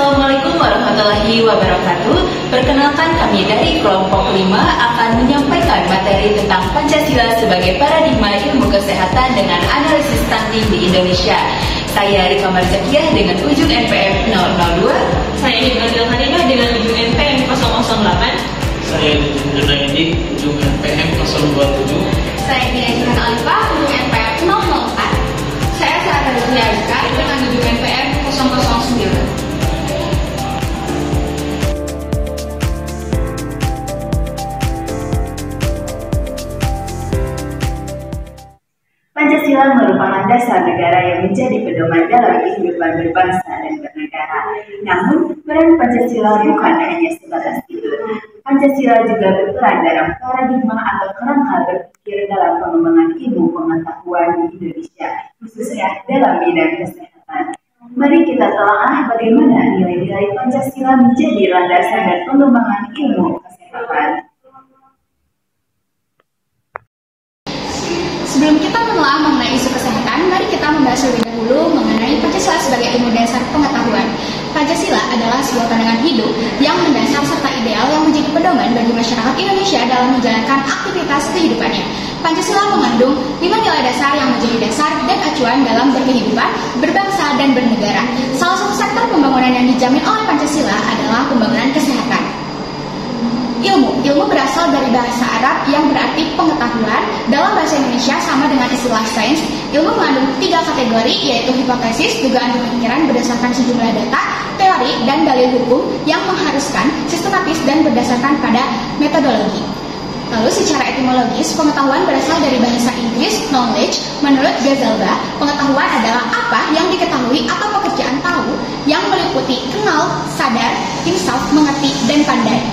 Assalamualaikum warahmatullahi wabarakatuh. Perkenalkan, kami dari kelompok 5 akan menyampaikan materi tentang Pancasila sebagai paradigma ilmu kesehatan dengan analisis stunting di Indonesia. Saya Rika Marzakiah dengan ujung NPM 002. Saya Hidmatil Hanina dengan ujung NPM 008. Saya Junaidi ujung NPM 027. Saya Dina Alifah ujung NPM 004. Saya Sarah Rika dengan ujung NPM 009. Pancasila merupakan dasar negara yang menjadi pedoman dalam kehidupan berbangsa dan bernegara. Namun, peran Pancasila bukan hanya sebatas itu. Pancasila juga berperan dalam paradigma atau kerangka berpikir dalam pengembangan ilmu pengetahuan di Indonesia, khususnya dalam bidang kesehatan. Mari kita telaah bagaimana nilai-nilai Pancasila menjadi landasan dan pengembangan ilmu kesehatan. Sebelum kita menelaah mengenai isu kesehatan, mari kita membahas lebih dahulu mengenai Pancasila sebagai ilmu dasar pengetahuan. Pancasila adalah sebuah pandangan hidup yang mendasar serta ideal yang menjadi pedoman bagi masyarakat Indonesia dalam menjalankan aktivitas kehidupannya. Pancasila mengandung 5 nilai dasar yang menjadi dasar dan acuan dalam berkehidupan, berbangsa, dan bernegara. Salah satu sektor pembangunan yang dijamin oleh Pancasila adalah pembangunan kesehatan. Ilmu berasal dari bahasa Arab yang berarti pengetahuan. Dalam bahasa Indonesia sama dengan istilah sains. Ilmu mengandung 3 kategori, yaitu hipotesis, dugaan pemikiran berdasarkan sejumlah data, teori, dan dalil hukum yang mengharuskan, sistematis, dan berdasarkan pada metodologi. Lalu secara etimologis, pengetahuan berasal dari bahasa Inggris knowledge. Menurut Gazalba, pengetahuan adalah apa yang diketahui atau pekerjaan tahu yang meliputi kenal, sadar, insaf, mengerti, dan pandai.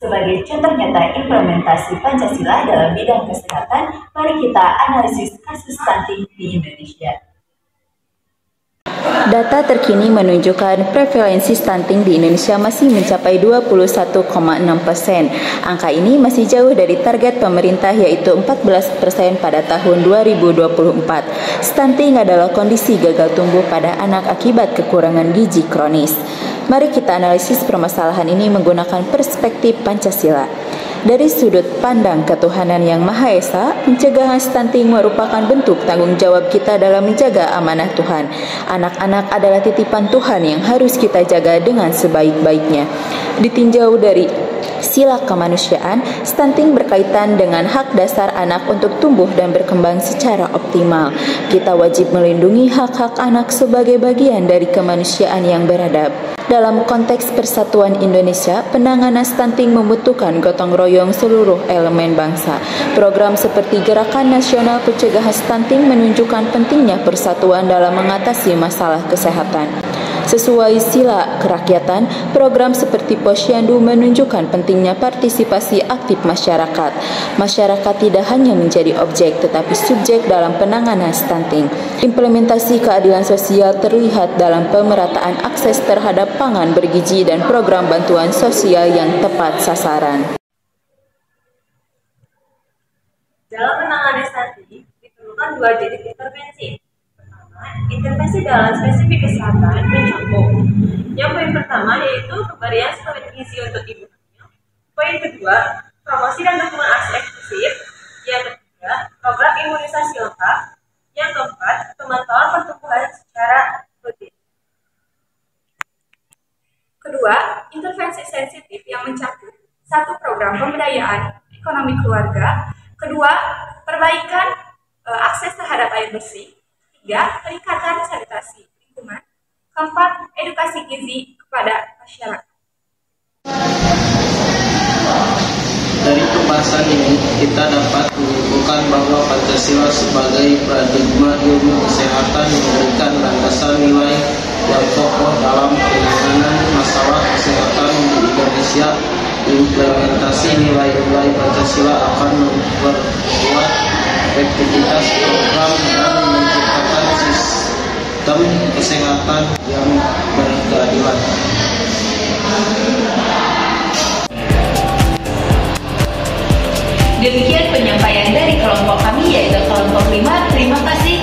Sebagai contoh nyata implementasi Pancasila dalam bidang kesehatan, mari kita analisis kasus stunting di Indonesia. Data terkini menunjukkan prevalensi stunting di Indonesia masih mencapai 21,6%. Angka ini masih jauh dari target pemerintah yaitu 14% pada tahun 2024. Stunting adalah kondisi gagal tumbuh pada anak akibat kekurangan gizi kronis. Mari kita analisis permasalahan ini menggunakan perspektif Pancasila. Dari sudut pandang ketuhanan yang Maha Esa, pencegahan stunting merupakan bentuk tanggung jawab kita dalam menjaga amanah Tuhan. Anak-anak adalah titipan Tuhan yang harus kita jaga dengan sebaik-baiknya. Ditinjau dari sila kemanusiaan, stunting berkaitan dengan hak dasar anak untuk tumbuh dan berkembang secara optimal. Kita wajib melindungi hak-hak anak sebagai bagian dari kemanusiaan yang beradab. Dalam konteks persatuan Indonesia, penanganan stunting membutuhkan gotong royong seluruh elemen bangsa. Program seperti Gerakan Nasional Pencegahan Stunting menunjukkan pentingnya persatuan dalam mengatasi masalah kesehatan. Sesuai sila kerakyatan, program seperti Posyandu menunjukkan pentingnya partisipasi aktif masyarakat. Masyarakat tidak hanya menjadi objek, tetapi subjek dalam penanganan stunting. Implementasi keadilan sosial terlihat dalam pemerataan akses terhadap pangan bergizi dan program bantuan sosial yang tepat sasaran. Dalam penanganan stunting, diperlukan 2 jenis intervensi. Intervensi dalam spesifik kesehatan mencakup yang poin pertama yaitu pemberian suplemen gizi untuk ibu hamil. Poin kedua, promosi dan dukungan ASI eksklusif. Yang ketiga, program imunisasi lengkap. Yang keempat, pemantauan pertumbuhan secara rutin. Kedua, intervensi sensitif yang mencakup 1. Program pemberdayaan ekonomi keluarga. Kedua, perbaikan akses terhadap air bersih. 3. Peningkatan sanitasi lingkungan. 4. Edukasi gizi kepada masyarakat. Dari pembahasan ini, kita dapat menyimpulkan bahwa Pancasila sebagai paradigma ilmu kesehatan memberikan landasan nilai yang kokoh dalam penanganan masalah kesehatan di Indonesia. Implementasi nilai-nilai Pancasila akan memperkuat efektivitas program dan menciptakan sistem kesehatan yang berkeadilan. Demikian penyampaian dari kelompok kami yaitu kelompok 5. Terima kasih.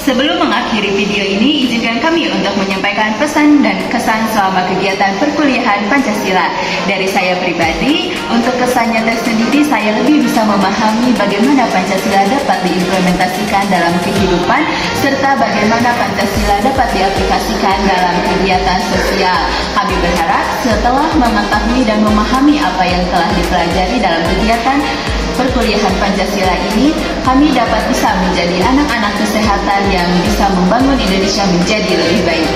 Sebelum mengakhiri video ini, izinkan kami untuk menyampaikan pesan dan kesan selama kegiatan perkuliahan Pancasila. Dari saya pribadi, untuk kesannya tersendiri saya lebih bisa memahami bagaimana Pancasila dapat diimplementasikan dalam kehidupan, serta bagaimana Pancasila dapat diaplikasikan dalam kegiatan sosial. Kami berharap setelah mengetahui dan memahami apa yang telah dipelajari dalam kegiatan perkuliahan Pancasila ini, kami dapat bisa menjadi anak-anak kesehatan yang bisa membangun Indonesia menjadi lebih baik.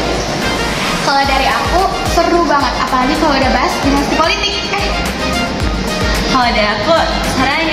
Kalau dari aku, seru banget, apalagi kalau udah bahas dinasti politik. Kalau dari aku, sarang